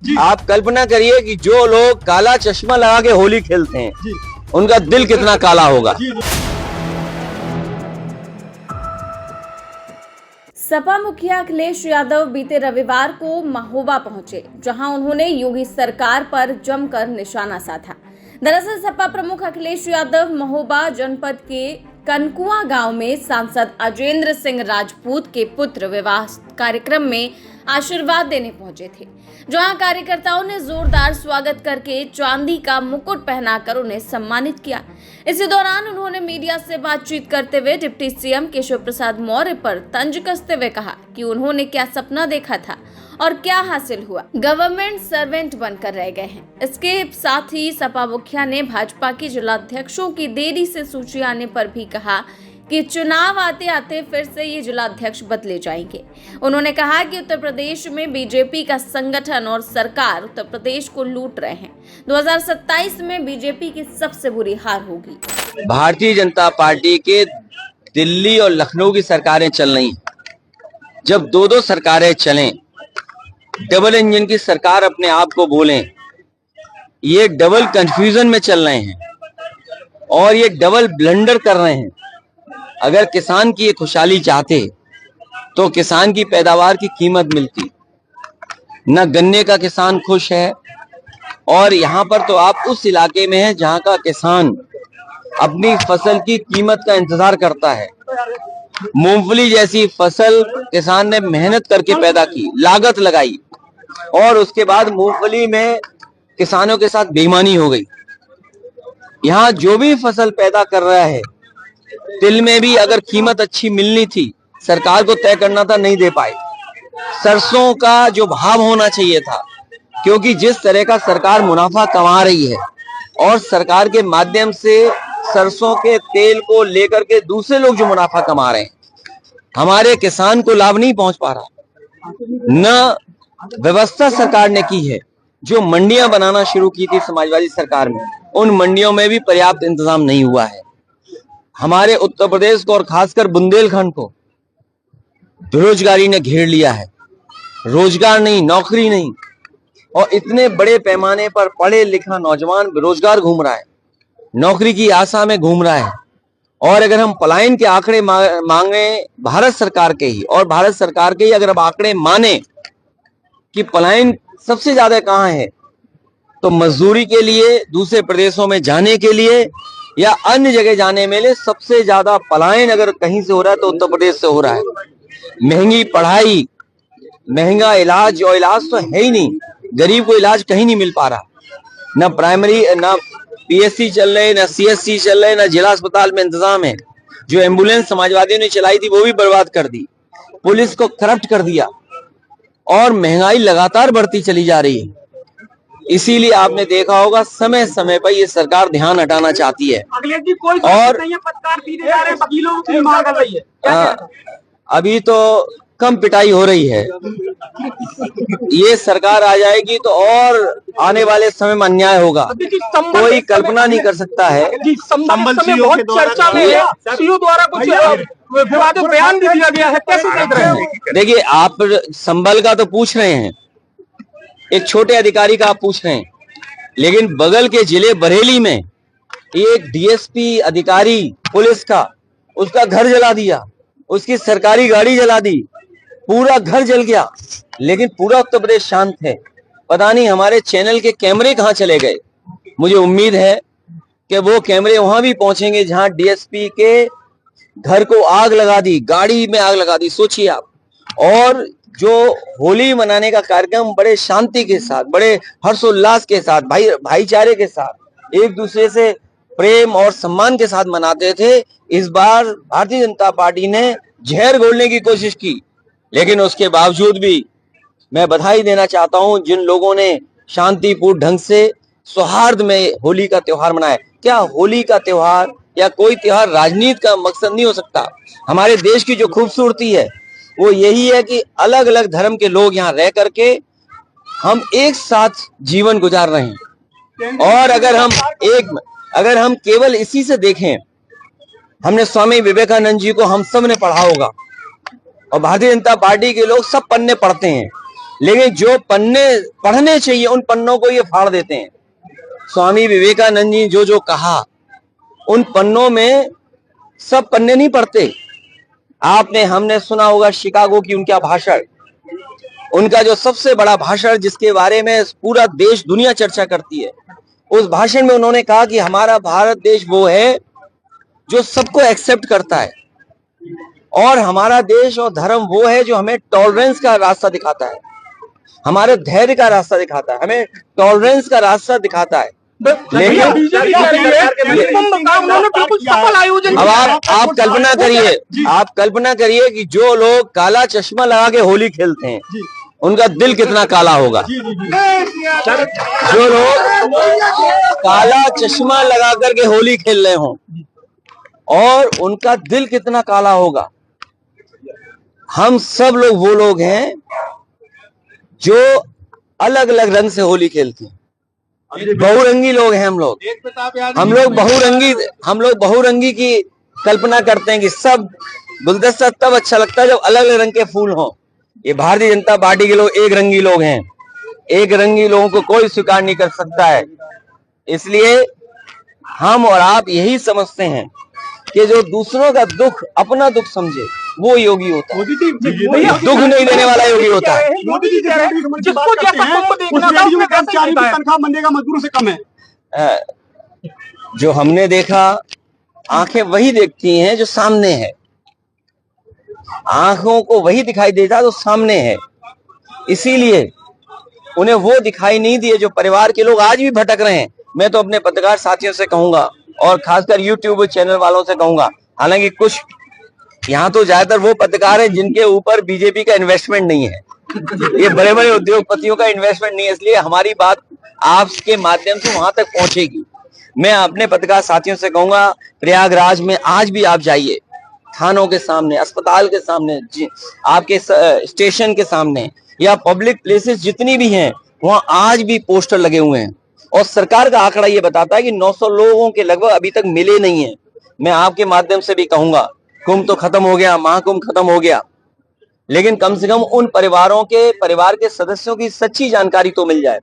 आप कल्पना करिए कि जो लोग काला चश्मा लगा के होली खेलते हैं उनका दिल कितना काला होगा। सपा मुखिया अखिलेश यादव बीते रविवार को महोबा पहुंचे, जहां उन्होंने योगी सरकार पर जमकर निशाना साधा। दरअसल सपा प्रमुख अखिलेश यादव महोबा जनपद के कनकुआ गांव में सांसद अजेंद्र सिंह राजपूत के पुत्र विवाह कार्यक्रम में आशीर्वाद देने पहुंचे थे, जहां कार्यकर्ताओं ने जोरदार स्वागत करके चांदी का मुकुट पहनाकर उन्हें सम्मानित किया। इसी दौरान उन्होंने मीडिया से बातचीत करते हुए डिप्टी सीएम केशव प्रसाद मौर्य पर तंज कसते हुए कहा कि उन्होंने क्या सपना देखा था और क्या हासिल हुआ, गवर्नमेंट सर्वेंट बनकर रह गए हैं। इसके साथ ही सपा मुखिया ने भाजपा के जिलाध्यक्षों की देरी से सूची आने पर भी कहा कि चुनाव आते आते फिर से ये जिलाध्यक्ष बदले जाएंगे। उन्होंने कहा कि उत्तर प्रदेश में बीजेपी का संगठन और सरकार उत्तर प्रदेश को लूट रहे हैं। 2027 में बीजेपी की सबसे बुरी हार होगी। भारतीय जनता पार्टी के दिल्ली और लखनऊ की सरकारें चल रही, जब दो दो सरकारें चलें, डबल इंजन की सरकार अपने आप को बोलें, ये डबल कंफ्यूजन में चल रहे हैं और ये डबल ब्लंडर कर रहे हैं। अगर किसान की ये खुशहाली चाहते तो किसान की पैदावार की कीमत मिलती। न गन्ने का किसान खुश है, और यहाँ पर तो आप उस इलाके में हैं जहाँ का किसान अपनी फसल की कीमत का इंतजार करता है। मूंगफली जैसी फसल किसान ने मेहनत करके पैदा की, लागत लगाई, और उसके बाद मूंगफली में किसानों के साथ बेईमानी हो गई। यहाँ जो भी फसल पैदा कर रहा है, तिल में भी अगर कीमत अच्छी मिलनी थी, सरकार को तय करना था, नहीं दे पाए। सरसों का जो भाव होना चाहिए था, क्योंकि जिस तरह का सरकार मुनाफा कमा रही है और सरकार के माध्यम से सरसों के तेल को लेकर के दूसरे लोग जो मुनाफा कमा रहे हैं, हमारे किसान को लाभ नहीं पहुंच पा रहा। न व्यवस्था सरकार ने की है। जो मंडियां बनाना शुरू की थी समाजवादी सरकार में, उन मंडियों में भी पर्याप्त इंतजाम नहीं हुआ है। हमारे उत्तर प्रदेश को और खासकर बुंदेलखंड को बेरोजगारी ने घेर लिया है। रोजगार नहीं, नौकरी नहीं, और इतने बड़े पैमाने पर पढ़े लिखा नौजवान बेरोजगार घूम रहा है, नौकरी की आशा में घूम रहा है। और अगर हम पलायन के आंकड़े मांगे भारत सरकार के ही, और भारत सरकार के ही अगर हम आंकड़े माने कि पलायन सबसे ज्यादा कहां है, तो मजदूरी के लिए दूसरे प्रदेशों में जाने के लिए या अन्य जगह जाने में लिए सबसे ज्यादा पलायन अगर कहीं से हो रहा है तो उत्तर प्रदेश से हो रहा है। महंगी पढ़ाई, महंगा इलाज, और इलाज तो है ही नहीं, गरीब को इलाज कहीं नहीं मिल पा रहा। न प्राइमरी, न पीएससी चल रहे, न सीएससी चल रहे, न जिला अस्पताल में इंतजाम है। जो एम्बुलेंस समाजवादियों ने चलाई थी वो भी बर्बाद कर दी, पुलिस को करप्ट कर दिया, और महंगाई लगातार बढ़ती चली जा रही है। इसीलिए आपने देखा होगा समय समय पर ये सरकार ध्यान हटाना चाहती है। और अभी तो कम पिटाई हो रही है, ये सरकार आ जाएगी तो और आने वाले समय में अन्याय होगा, कोई कल्पना नहीं कर सकता है। बहुत चर्चा में है, सीओ द्वारा कुछ विवादित बयान भी दिया गया है, कैसे देख रहे हैं? देखिए, आप संबल का तो पूछ रहे हैं, एक छोटे अधिकारी का आप पूछ रहे हैं, लेकिन बगल के जिले बरेली में एक डीएसपी अधिकारी पुलिस का, उसका घर जला दिया, उसकी सरकारी गाड़ी जला दी, पूरा घर जल गया, लेकिन पूरा उत्तर प्रदेश शांत है। पता नहीं हमारे चैनल के कैमरे कहां चले गए। मुझे उम्मीद है कि वो कैमरे वहां भी पहुंचेंगे जहां डीएसपी के घर को आग लगा दी, गाड़ी में आग लगा दी, सोचिए आप। और जो होली मनाने का कार्यक्रम बड़े शांति के साथ, बड़े हर्षोल्लास के साथ, भाईचारे के साथ, एक दूसरे से प्रेम और सम्मान के साथ मनाते थे, इस बार भारतीय जनता पार्टी ने जहर घोलने की कोशिश की। लेकिन उसके बावजूद भी मैं बधाई देना चाहता हूं जिन लोगों ने शांतिपूर्ण ढंग से सौहार्द में होली का त्योहार मनाया। क्या होली का त्योहार या कोई त्योहार राजनीति का मकसद नहीं हो सकता। हमारे देश की जो खूबसूरती है वो यही है कि अलग अलग धर्म के लोग यहाँ रह करके हम एक साथ जीवन गुजार रहे हैं। और अगर हम केवल इसी से देखें, हमने स्वामी विवेकानंद जी को हम सब ने पढ़ा होगा, और भारतीय जनता पार्टी के लोग सब पन्ने पढ़ते हैं, लेकिन जो पन्ने पढ़ने चाहिए उन पन्नों को ये फाड़ देते हैं। स्वामी विवेकानंद जी जो जो कहा उन पन्नों में सब पन्ने नहीं पढ़ते। आपने हमने सुना होगा शिकागो की उनका भाषण, उनका जो सबसे बड़ा भाषण जिसके बारे में पूरा देश दुनिया चर्चा करती है। उस भाषण में उन्होंने कहा कि हमारा भारत देश वो है जो सबको एक्सेप्ट करता है, और हमारा देश और धर्म वो है जो हमें टॉलरेंस का रास्ता दिखाता है, हमारे धैर्य का रास्ता दिखाता है, हमें टॉलरेंस का रास्ता दिखाता है। लेकिन अब आप कल्पना करिए कि जो लोग काला चश्मा लगा के होली खेलते हैं उनका दिल कितना काला होगा। जो लोग काला चश्मा लगा करके होली खेल रहे हों और उनका दिल कितना काला होगा। हम सब लोग वो लोग हैं जो अलग अलग रंग से होली खेलते हैं। बहुरंगी लोग हैं हम लोग बहुरंगी की कल्पना करते हैं कि सब गुलदस्ता तब अच्छा लगता है जब अलग अलग रंग के फूल हों। ये भारतीय जनता पार्टी के लोग एक रंगी लोग हैं। एक रंगी लोगों को कोई स्वीकार नहीं कर सकता है। इसलिए हम और आप यही समझते हैं कि जो दूसरों का दुख अपना दुख समझे वो योगी होता है, दुख नहीं देने वाला योगी होता है। तनख्वाह बनने का मजदूरों से कम है। जो हमने देखा, आंखें वही देखती हैं जो सामने है, आंखों को वही दिखाई देता जो सामने है। इसीलिए उन्हें वो दिखाई नहीं दिए जो परिवार के लोग आज भी भटक रहे हैं। मैं तो अपने पत्रकार साथियों से कहूंगा और खासकर यूट्यूब चैनल वालों से कहूंगा, हालांकि कुछ यहाँ तो ज्यादातर वो पत्रकार हैं जिनके ऊपर बीजेपी का इन्वेस्टमेंट नहीं है, ये बड़े बड़े उद्योगपतियों का इन्वेस्टमेंट नहीं है, इसलिए हमारी बात आपके माध्यम से वहां तक पहुंचेगी। मैं अपने पत्रकार साथियों से कहूंगा, प्रयागराज में आज भी आप जाइए, थानों के सामने, अस्पताल के सामने, आपके स्टेशन के सामने या पब्लिक प्लेसेस जितनी भी हैं वहां आज भी पोस्टर लगे हुए हैं। और सरकार का आंकड़ा ये बताता है कि 900 लोगों के लगभग अभी तक मिले नहीं है। मैं आपके माध्यम से भी कहूंगा, कुंभ तो खत्म हो गया, महाकुंभ खत्म हो गया, लेकिन कम से कम उन परिवार के सदस्यों की सच्ची जानकारी तो मिल जाए।